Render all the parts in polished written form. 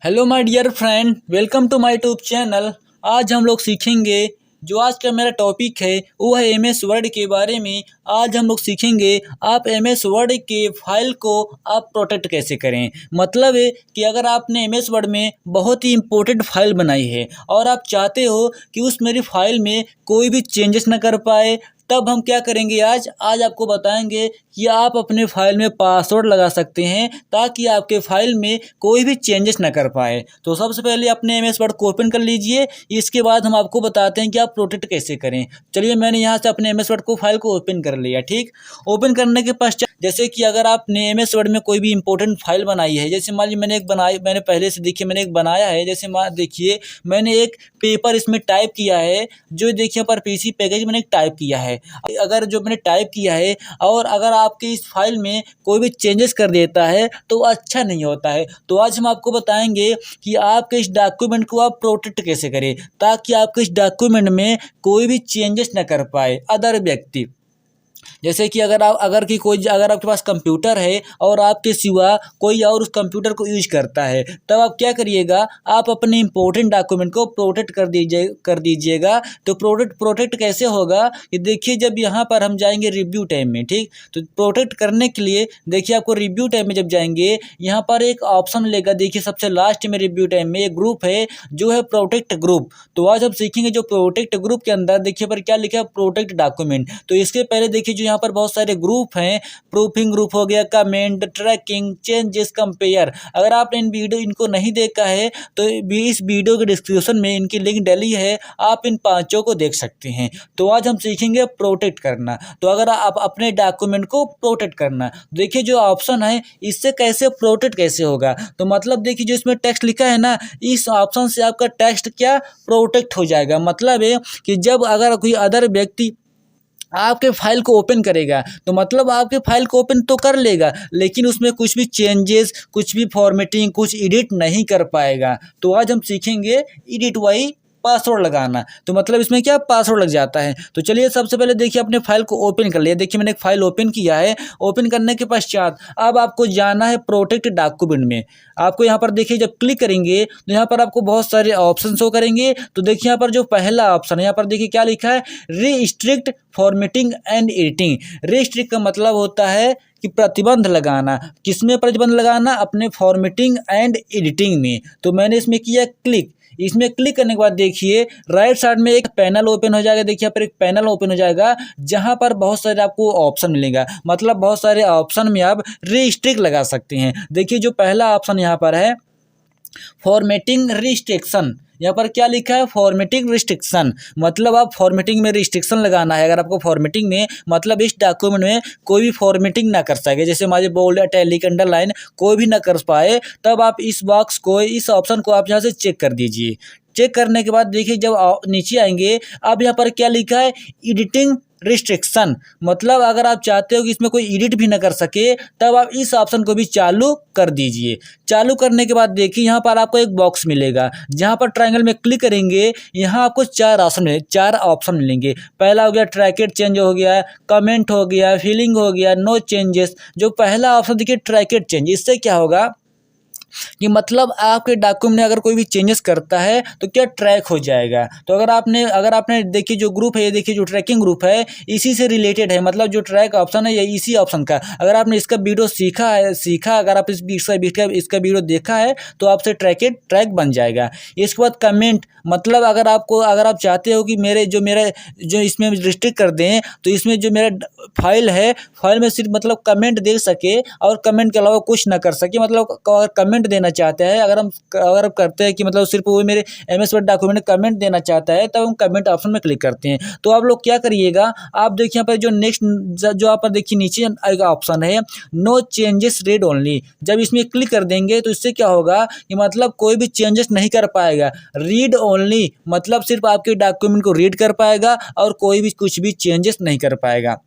Hello my dear friend, welcome to my YouTube channel. आज हम लोग सीखेंगे, जो आज का मेरा टॉपिक है वो है एमएस वर्ड के बारे में। आज हम लोग सीखेंगे आप एमएस वर्ड के फाइल को आप प्रोटेक्ट कैसे करें। मतलब है कि अगर आपने एमएस वर्ड में बहुत ही इम्पोर्टेंट फाइल बनाई है और आप चाहते हो कि उस मेरी फाइल में कोई भी चेंजेस ना कर पाए, तब हम क्या करेंगे। आज आपको बताएंगे कि आप अपने फाइल में पासवर्ड लगा सकते हैं ताकि आपके फाइल में कोई भी चेंजेस ना कर पाए। तो सबसे पहले अपने एमएस वर्ड को ओपन कर लीजिए। इसके बाद हम आपको बताते हैं कि आप प्रोटेक्ट कैसे करें। चलिए, मैंने यहाँ से अपने एमएस वर्ड को फाइल को ओपन कर लिया। ठीक, ओपन करने के पश्चात जैसे कि अगर आपने एमएस वर्ड में कोई भी इंपॉर्टेंट फाइल बनाई है, जैसे मान लीजिए मैंने पहले से देखिए मैंने एक बनाया है। जैसे मान देखिए मैंने एक पेपर इसमें टाइप किया है, जो देखिए पर पीसी पैकेज मैंने एक टाइप किया है। अगर जो मैंने टाइप किया है और अगर आपके इस फाइल में कोई भी चेंजेस कर देता है तो अच्छा नहीं होता है। तो आज हम आपको बताएंगे कि आपके इस डॉक्यूमेंट को आप प्रोटेक्ट कैसे करें ताकि आपके इस डॉक्यूमेंट में कोई भी चेंजेस न कर पाए अदर व्यक्ति। जैसे कि अगर आपके पास कंप्यूटर है और आपके सिवा कोई और उस कंप्यूटर को यूज करता है, तब आप क्या करिएगा, आप अपने इंपॉर्टेंट डॉक्यूमेंट को प्रोटेक्ट कर दीजिएगा। तो प्रोटेक्ट कैसे होगा, ये देखिए जब यहाँ पर हम जाएंगे रिव्यू टाइम में। ठीक, तो प्रोटेक्ट करने के लिए देखिए आपको रिव्यू टाइम में जब जाएंगे, यहाँ पर एक ऑप्शन मिलेगा। देखिए सबसे लास्ट में रिव्यू टाइम में एक ग्रुप है जो है प्रोटेक्ट ग्रुप। तो आज हम सीखेंगे जो प्रोटेक्ट ग्रुप के अंदर देखिए पर क्या लिखा है, प्रोटेक्ट डॉक्यूमेंट। तो इसके पहले देखिए जो यहाँ पर बहुत सारे ग्रुप हैं, प्रूफिंग ग्रुप हो गया, कमेंट, ट्रैकिंग, चेंजेस, कंपेयर। अगर आपने इनको नहीं देखा है तो इस वीडियो के डिस्क्रिप्शन में इनकी लिंक डली है, आप इन पांचों को देख सकते हैं। तो आज हम सीखेंगे प्रोटेक्ट करना। तो अगर आप अपने डॉक्यूमेंट को प्रोटेक्ट करना, देखिए जो ऑप्शन है इससे कैसे प्रोटेक्ट कैसे होगा। तो मतलब देखिए जो इसमें टेक्स्ट लिखा है ना, इस ऑप्शन से आपका टेक्स्ट क्या प्रोटेक्ट हो जाएगा। मतलब है कि जब अगर कोई अदर व्यक्ति आपके फाइल को ओपन करेगा तो मतलब आपके फाइल को ओपन तो कर लेगा, लेकिन उसमें कुछ भी चेंजेस, कुछ भी फॉर्मेटिंग, कुछ एडिट नहीं कर पाएगा। तो आज हम सीखेंगे एडिट वाई पासवर्ड लगाना। तो मतलब इसमें क्या पासवर्ड लग जाता है। तो चलिए सबसे पहले देखिए अपने फाइल को ओपन कर लिया। देखिए मैंने एक फाइल ओपन किया है। ओपन करने के पश्चात अब आपको जाना है प्रोटेक्ट डॉक्यूमेंट में। आपको यहाँ पर देखिए जब क्लिक करेंगे तो यहाँ पर आपको बहुत सारे ऑप्शन शो करेंगे। तो देखिए यहाँ पर जो पहला ऑप्शन है, यहाँ पर देखिए क्या लिखा है, restrict formatting and editing. Restrict का मतलब होता है कि प्रतिबंध लगाना। किसमें प्रतिबंध लगाना, अपने फॉर्मेटिंग एंड एडिटिंग में। तो मैंने इसमें किया क्लिक। इसमें क्लिक करने के बाद देखिए राइट साइड में एक पैनल ओपन हो जाएगा। देखिए यहाँ पर एक पैनल ओपन हो जाएगा जहां पर बहुत सारे आपको ऑप्शन मिलेगा। मतलब बहुत सारे ऑप्शन में आप रिस्ट्रिक्ट लगा सकते हैं। देखिए जो पहला ऑप्शन यहाँ पर है फॉर्मेटिंग रिस्ट्रिक्शन, यहाँ पर क्या लिखा है, फॉर्मेटिंग रिस्ट्रिक्शन। मतलब आप फॉर्मेटिंग में रिस्ट्रिक्शन लगाना है। अगर आपको फॉर्मेटिंग में मतलब इस डॉक्यूमेंट में कोई भी फॉर्मेटिंग ना कर सके, जैसे हमारे बोल्ड, इटैलिक, अंडरलाइन कोई भी ना कर पाए, तब आप इस बॉक्स को, इस ऑप्शन को आप यहाँ से चेक कर दीजिए। चेक करने के बाद देखिए जब नीचे आएंगे, अब यहाँ पर क्या लिखा है, एडिटिंग रिस्ट्रिक्शन। मतलब अगर आप चाहते हो कि इसमें कोई एडिट भी ना कर सके, तब आप इस ऑप्शन को भी चालू कर दीजिए। चालू करने के बाद देखिए यहाँ पर आपको एक बॉक्स मिलेगा, जहाँ पर ट्रायंगल में क्लिक करेंगे, यहाँ आपको चार ऑप्शन मिलेंगे। पहला हो गया ट्रैकेड चेंज हो गया, कमेंट हो गया, फिलिंग हो गया, नो चेंजेस। जो पहला ऑप्शन देखिए ट्रैकेड चेंज, इससे क्या होगा कि मतलब आपके डॉक्यूमेंट में अगर कोई भी चेंजेस करता है तो क्या ट्रैक हो जाएगा। तो अगर आपने देखिए जो ग्रुप है, ये देखिए जो ट्रैकिंग ग्रुप है इसी से रिलेटेड है। मतलब जो ट्रैक ऑप्शन है ये इसी ऑप्शन का, अगर आपने इसका वीडियो सीखा, अगर आप इसका वीडियो देखा है तो आपसे ट्रैक बन जाएगा। इसके बाद कमेंट, मतलब अगर आप चाहते हो कि मेरे जो इसमें रिस्ट्रिक्ट कर दें, तो इसमें जो मेरा फाइल में सिर्फ मतलब कमेंट दे सके और कमेंट के अलावा कुछ ना कर सके। मतलब कमेंट देना चाहते हैं, अगर आप करते हैं कि मतलब सिर्फ वो मेरे एमएस वर्ड डॉक्यूमेंट में कमेंट देना चाहता है, तब हम कमेंट ऑप्शन में क्लिक करते हैं। तो आप लोग क्या करिएगा, आप देखिए यहाँ पर जो नेक्स्ट जो आप देखिए नीचे एक ऑप्शन है नो चेंजेस रीड ओनली। जब इसमें क्लिक कर देंगे तो इससे क्या होगा कि मतलब कोई भी चेंजेस नहीं कर पाएगा। रीड ओनली मतलब सिर्फ आपके डॉक्यूमेंट को रीड कर पाएगा और कोई भी कुछ भी चेंजेस नहीं कर पाएगा।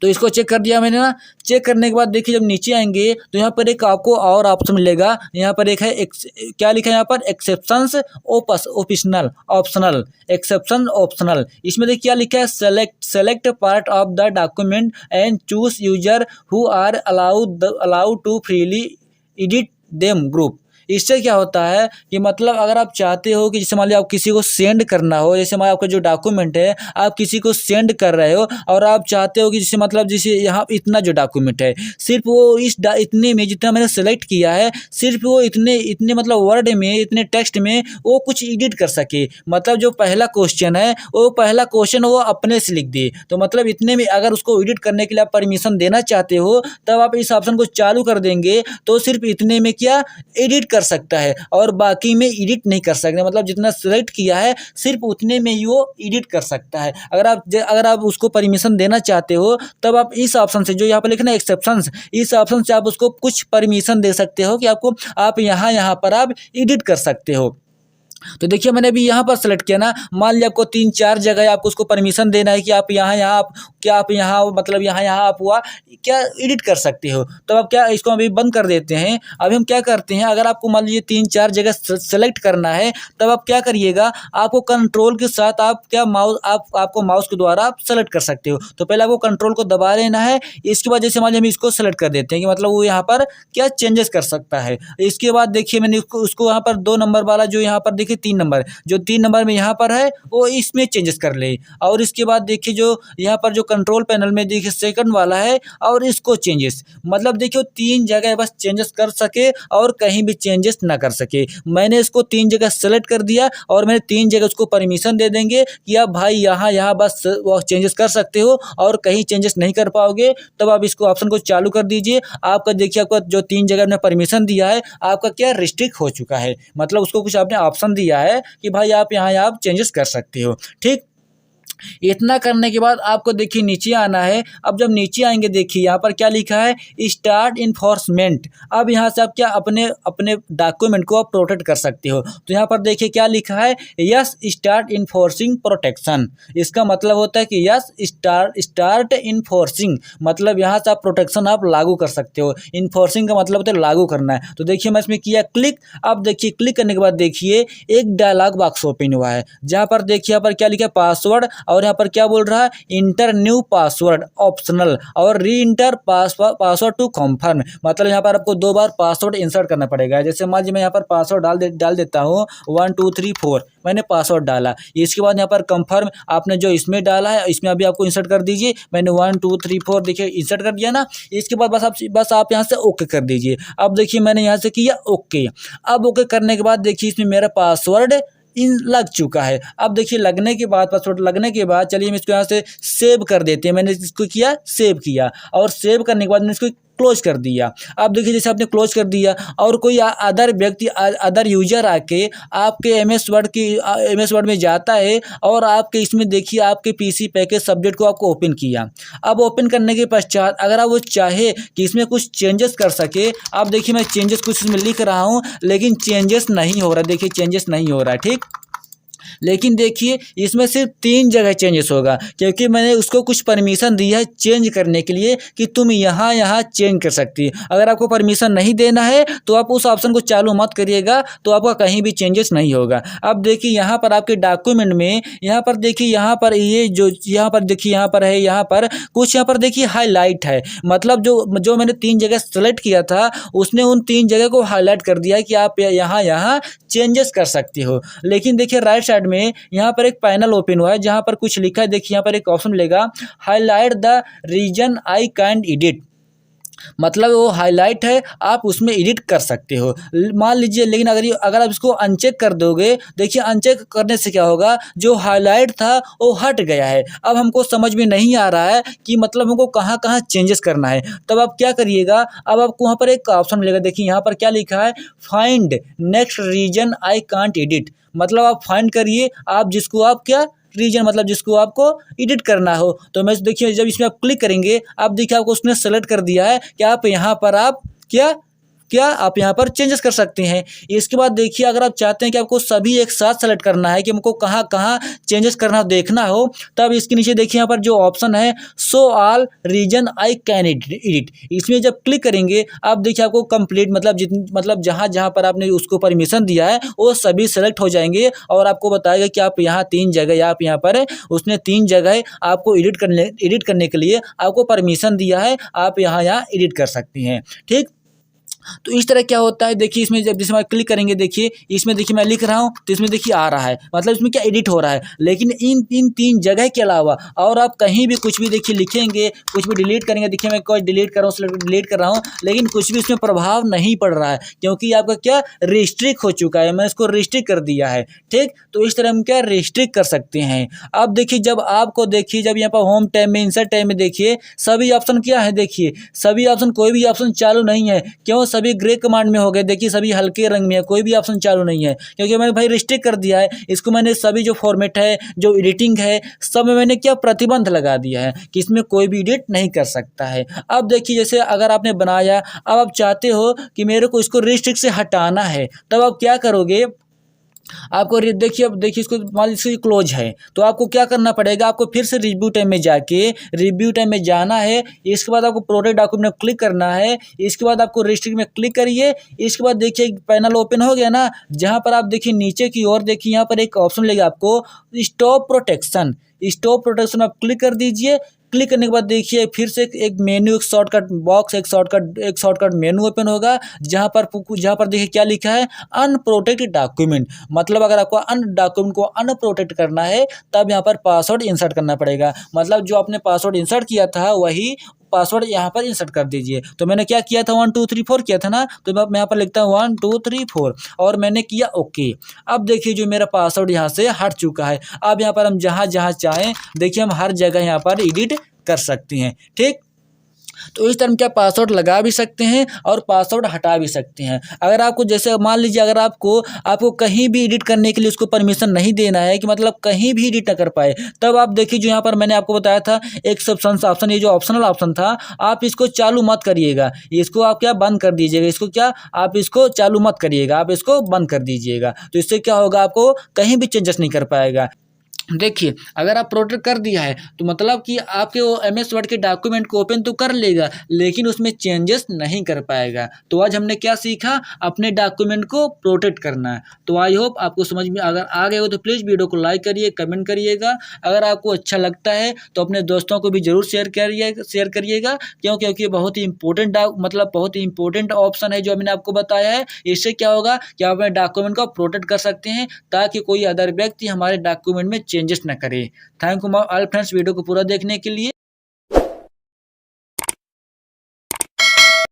तो इसको चेक कर दिया मैंने ना। चेक करने के बाद देखिए जब नीचे आएंगे तो यहाँ पर एक आपको और ऑप्शन मिलेगा। यहाँ पर एक है क्या लिखा है, यहाँ पर एक्सेप्शंस ऑप्शनल, एक्सेप्शन ऑप्शनल। इसमें देखिए क्या लिखा है, select part of the document and choose user who are allowed to freely edit them group. इससे क्या होता है कि मतलब अगर आप चाहते हो कि जैसे मान लीजिए आप किसी को सेंड करना हो, जैसे मान आपका जो डॉक्यूमेंट है आप किसी को सेंड कर रहे हो और आप चाहते हो कि जैसे मतलब जैसे यहाँ इतना जो डॉक्यूमेंट है सिर्फ वो इतने में जितना मैंने सेलेक्ट किया है सिर्फ वो इतने इतने मतलब वर्ड में इतने टेक्स्ट में वो कुछ एडिट कर सके। मतलब जो पहला क्वेश्चन है वो पहला क्वेश्चन वो अपने से लिख दे, तो मतलब इतने में अगर उसको एडिट करने के लिए आप परमिशन देना चाहते हो तब आप इस ऑप्शन को चालू कर देंगे तो सिर्फ इतने में क्या एडिट कर सकता है और बाकी में एडिट नहीं कर सकते। मतलब जितना सेलेक्ट किया है सिर्फ उतने में ही वो एडिट कर सकता है। अगर आप उसको परमिशन देना चाहते हो तब आप इस ऑप्शन से जो यहाँ पर लिखना है एक्सेप्शंस, इस ऑप्शन से आप उसको कुछ परमिशन दे सकते हो कि आप यहाँ पर आप एडिट कर सकते हो। तो देखिए मैंने अभी यहाँ पर सेलेक्ट किया ना, मान लिया आपको 3-4 जगह आपको उसको परमिशन देना है कि आप यहाँ मतलब यहाँ आप हुआ क्या एडिट कर सकते हो। तो आप क्या इसको अभी बंद कर देते हैं। अभी हम क्या करते हैं, अगर आपको मान लीजिए 3-4 जगह सेलेक्ट करना है तब आप क्या करिएगा, आपको कंट्रोल के साथ आप क्या आपको माउस के द्वारा आप सेलेक्ट कर सकते हो। तो पहले आपको कंट्रोल को दबा लेना है, इसके बाद जैसे मान लीजिए हम इसको सेलेक्ट कर देते हैं कि मतलब वो यहाँ पर क्या चेंजेस कर सकता है। इसके बाद देखिए मैंने उसको यहाँ पर 2 नंबर वाला जो यहाँ पर देखिए 3 नंबर जो 3 नंबर में यहाँ पर है वो इसमें चेंजेस कर ले। और इसके बाद देखिए जो यहाँ पर जो कंट्रोल पैनल में देखिए सेकंड वाला है और इसको चेंजेस, मतलब देखिए 3 जगह बस चेंजेस कर सके और कहीं भी चेंजेस ना कर सके। मैंने इसको 3 जगह सेलेक्ट कर दिया और मैंने 3 जगह उसको परमिशन दे देंगे कि आप भाई यहाँ बस वो चेंजेस कर सकते हो और कहीं चेंजेस नहीं कर पाओगे। तब आप इसको ऑप्शन को चालू कर दीजिए। आपका देखिए आपका जो 3 जगह ने परमिशन दिया है आपका क्या रिस्ट्रिक्ट हो चुका है, मतलब उसको कुछ आपने ऑप्शन दिया है कि भाई आप यहाँ आप चेंजेस कर सकते हो। ठीक, इतना करने के बाद आपको देखिए नीचे आना है। अब जब नीचे आएंगे देखिए यहाँ पर क्या लिखा है, स्टार्ट इन्फोर्समेंट। अब यहाँ से आप क्या अपने अपने डॉक्यूमेंट को आप प्रोटेक्ट कर सकते हो। तो यहाँ पर देखिए क्या लिखा है, यस स्टार्ट इन्फोर्सिंग प्रोटेक्शन। इसका मतलब होता है कि यस स्टार्ट इन्फोर्सिंग, मतलब यहाँ से आप प्रोटेक्शन आप लागू कर सकते हो। इन्फोर्सिंग का मतलब होता है लागू करना है। तो देखिए मैं इसमें किया क्लिक। अब देखिए क्लिक करने के बाद देखिए एक डायलॉग बॉक्स ओपन हुआ है जहाँ पर देखिए यहाँ पर क्या लिखा है, पासवर्ड, और यहाँ पर क्या बोल रहा है, इंटर न्यू पासवर्ड ऑप्शनल और री इंटर पासवर्ड टू कंफर्म। मतलब यहाँ पर आपको 2 बार पासवर्ड इंसर्ट करना पड़ेगा। जैसे मान लीजिए मैं यहाँ पर पासवर्ड डाल देता हूँ 1 2 3 4, मैंने पासवर्ड डाला। इसके बाद यहाँ पर कंफर्म आपने जो इसमें डाला है इसमें अभी आपको इंसर्ट कर दीजिए। मैंने 1 2 3 4 देखिए इंसर्ट कर दिया ना। इसके बाद बस आप यहाँ से ओके कर दीजिए। अब देखिए मैंने यहाँ से किया ओके। अब ओके करने के बाद देखिए इसमें मेरा पासवर्ड इन लग चुका है। अब देखिए लगने के बाद पासवर्ड लगने के बाद चलिए हम इसको यहाँ से सेव कर देते हैं। मैंने इसको किया सेव किया और सेव करने के बाद मैंने इसको क्लोज कर दिया। अब देखिए जैसे आपने क्लोज कर दिया और कोई अदर व्यक्ति अदर यूजर आके आपके एमएस वर्ड में जाता है और आपके इसमें देखिए आपके पीसी पैकेज सब्जेक्ट को आपको ओपन किया। अब ओपन करने के पश्चात अगर आप वो चाहे कि इसमें कुछ चेंजेस कर सके, अब देखिए मैं चेंजेस कुछ इसमें लिख रहा हूँ लेकिन चेंजेस नहीं हो रहा। देखिए चेंजेस नहीं हो रहा है, ठीक। लेकिन देखिए इसमें सिर्फ 3 जगह चेंजेस होगा क्योंकि मैंने उसको कुछ परमिशन दी है चेंज करने के लिए कि तुम यहाँ चेंज कर सकती है। अगर आपको परमिशन नहीं देना है तो आप उस ऑप्शन को चालू मत करिएगा, तो आपका कहीं भी चेंजेस नहीं होगा। अब देखिए यहाँ पर आपके डॉक्यूमेंट में यहाँ पर देखिए यहाँ पर ये जो यहाँ पर देखिए यहाँ पर है, यहाँ पर कुछ यहाँ पर देखिए हाईलाइट है। मतलब जो मैंने 3 जगह सेलेक्ट किया था उसने उन 3 जगह को हाईलाइट कर दिया है कि आप यहाँ चेंजेस कर सकते हो। लेकिन देखिए राइट साइड में यहाँ पर एक पैनल ओपन हुआ है जहाँ पर कुछ लिखा है। देखिए यहाँ पर एक ऑप्शन मिलेगा, highlight the region I can edit. मतलब वो हाईलाइट है, आप उसमें एडिट कर सकते हो मान लीजिए। लेकिन अगर आप इसको अनचेक कर दोगे, देखिए अनचेक करने से क्या होगा, जो हाईलाइट था वो हट गया है। अब हमको समझ में नहीं आ रहा है कि मतलब हमको कहाँ कहाँ चेंजेस करना है। तब आप क्या करिएगा, अब आपको वहाँ पर एक ऑप्शन मिलेगा। देखिए यहाँ पर क्या लिखा है, find next region I can't edit. मतलब आप फाइंड करिए आप जिसको आप क्या रीजन, मतलब जिसको आपको एडिट करना हो। तो मैं देखिए जब इसमें आप क्लिक करेंगे आप देखिए आपको उसने सेलेक्ट कर दिया है कि आप यहाँ पर आप क्या आप यहाँ पर चेंजेस कर सकते हैं। इसके बाद देखिए अगर आप चाहते हैं कि आपको सभी एक साथ सेलेक्ट करना है कि हमको कहाँ कहाँ चेंजेस करना देखना हो, तब इसके नीचे देखिए यहाँ पर जो ऑप्शन है show all region I can edit, इसमें जब क्लिक करेंगे आप देखिए आपको कंप्लीट मतलब जहाँ जहाँ पर आपने उसको परमिशन दिया है वो सभी सेलेक्ट हो जाएंगे और आपको बताएगा कि आप यहाँ 3 जगह आप यहाँ पर उसने 3 जगह आपको एडिट करने के लिए आपको परमिशन दिया है, आप यहाँ एडिट कर सकती हैं। ठीक, तो इस तरह क्या होता है, देखिए इसमें जब जैसे मैं क्लिक करेंगे, देखिए इसमें देखिए मैं लिख रहा हूँ तो इसमें देखिए आ रहा है, मतलब इसमें क्या एडिट हो रहा है। लेकिन इन इन 3 जगह के अलावा और आप कहीं भी कुछ भी देखिए लिखेंगे, कुछ भी डिलीट करेंगे, देखिए मैं कोई डिलीट कर रहा हूँ, सिलेक्ट डिलीट कर रहा हूँ, लेकिन कुछ भी इसमें प्रभाव नहीं पड़ रहा है, क्योंकि आपका क्या रिस्ट्रिक्ट हो चुका है, मैं इसको रिस्ट्रिक्ट कर दिया है। ठीक, तो इस तरह हम क्या रिस्ट्रिक्ट कर सकते हैं। अब देखिए जब आपको देखिए जब यहाँ पर होम टैब में, इंसर्ट टैब में देखिए सभी ऑप्शन क्या है, देखिए सभी ऑप्शन, कोई भी ऑप्शन चालू नहीं है। क्यों? सभी ग्रे कमांड में हो गए, देखिए सभी हल्के रंग में है, कोई भी ऑप्शन चालू नहीं है, क्योंकि मैंने भाई रिस्ट्रिक्ट कर दिया है इसको। मैंने सभी जो फॉर्मेट है, जो एडिटिंग है, सब में मैंने क्या प्रतिबंध लगा दिया है कि इसमें कोई भी एडिट नहीं कर सकता है। अब देखिए जैसे अगर आपने बनाया, अब आप चाहते हो कि मेरे को इसको रिस्ट्रिक्ट से हटाना है, तब आप क्या करोगे, आपको देखिए, अब देखिए इसको मान लीजिए क्लोज है, तो आपको क्या करना पड़ेगा, आपको फिर से रिव्यू टाइम में जाके रिव्यू टाइम में जाना है। इसके बाद आपको प्रोडक्ट डॉक्यूमेंट में क्लिक करना है। इसके बाद आपको रिस्ट्रिक्ट में क्लिक करिए। इसके बाद देखिए पैनल ओपन हो गया ना, जहाँ पर आप देखिए नीचे की ओर देखिए यहाँ पर एक ऑप्शन मिलेगा आपको, स्टॉप प्रोटेक्शन। स्टॉप प्रोटेक्शन आप क्लिक कर दीजिए। क्लिक करने के बाद देखिए फिर से एक मेन्यू, एक शॉर्टकट बॉक्स, एक शॉर्टकट मेनू ओपन होगा, जहाँ पर देखिए क्या लिखा है, अनप्रोटेक्टेड डॉक्यूमेंट। मतलब अगर आपको अन डॉक्यूमेंट को अनप्रोटेक्ट करना है, तब यहाँ पर पासवर्ड इंसर्ट करना पड़ेगा। मतलब जो आपने पासवर्ड इंसर्ट किया था वही पासवर्ड यहाँ पर इंसर्ट कर दीजिए। तो मैंने क्या किया था, 1 2 3 4 किया था ना, तो मैं यहाँ पर लिखता हूँ 1 2 3 4 और मैंने किया ओके। अब देखिए जो मेरा पासवर्ड यहाँ से हट चुका है। अब यहाँ पर हम जहाँ जहाँ चाहें देखिए हम हर जगह यहाँ पर एडिट कर सकते हैं। ठीक, तो इस तरह हम क्या पासवर्ड लगा भी सकते हैं और पासवर्ड हटा भी सकते हैं। अगर आपको जैसे मान लीजिए अगर आपको कहीं भी एडिट करने के लिए उसको परमिशन नहीं देना है, कि मतलब कहीं भी एडिट ना कर पाए, तब आप देखिए जो यहाँ पर मैंने आपको बताया था एक्सेप्शन ऑप्शन, ये जो ऑप्शनल ऑप्शन था, आप इसको चालू मत करिएगा, इसको आप क्या बंद कर दीजिएगा, इसको क्या आप इसको चालू मत करिएगा, आप इसको बंद कर दीजिएगा। तो इससे क्या होगा, आपको कहीं भी चेंजेस नहीं कर पाएगा। देखिए अगर आप प्रोटेक्ट कर दिया है तो मतलब कि आपके वो MS वर्ड के डॉक्यूमेंट को ओपन तो कर लेगा, लेकिन उसमें चेंजेस नहीं कर पाएगा। तो आज हमने क्या सीखा, अपने डॉक्यूमेंट को प्रोटेक्ट करना है। तो आई होप आपको समझ में अगर आ गए हो तो प्लीज़ वीडियो को लाइक करिए, कमेंट करिएगा। अगर आपको अच्छा लगता है तो अपने दोस्तों को भी जरूर शेयर करिएगा, क्योंकि बहुत ही इंपॉर्टेंट बहुत ही इंपॉर्टेंट ऑप्शन है जो मैंने आपको बताया है। इससे क्या होगा कि आप अपने डॉक्यूमेंट को प्रोटेक्ट कर सकते हैं, ताकि कोई अदर व्यक्ति हमारे डॉक्यूमेंट में चेंजेस न करे। Thank you all friends video को पूरा देखने के लिए।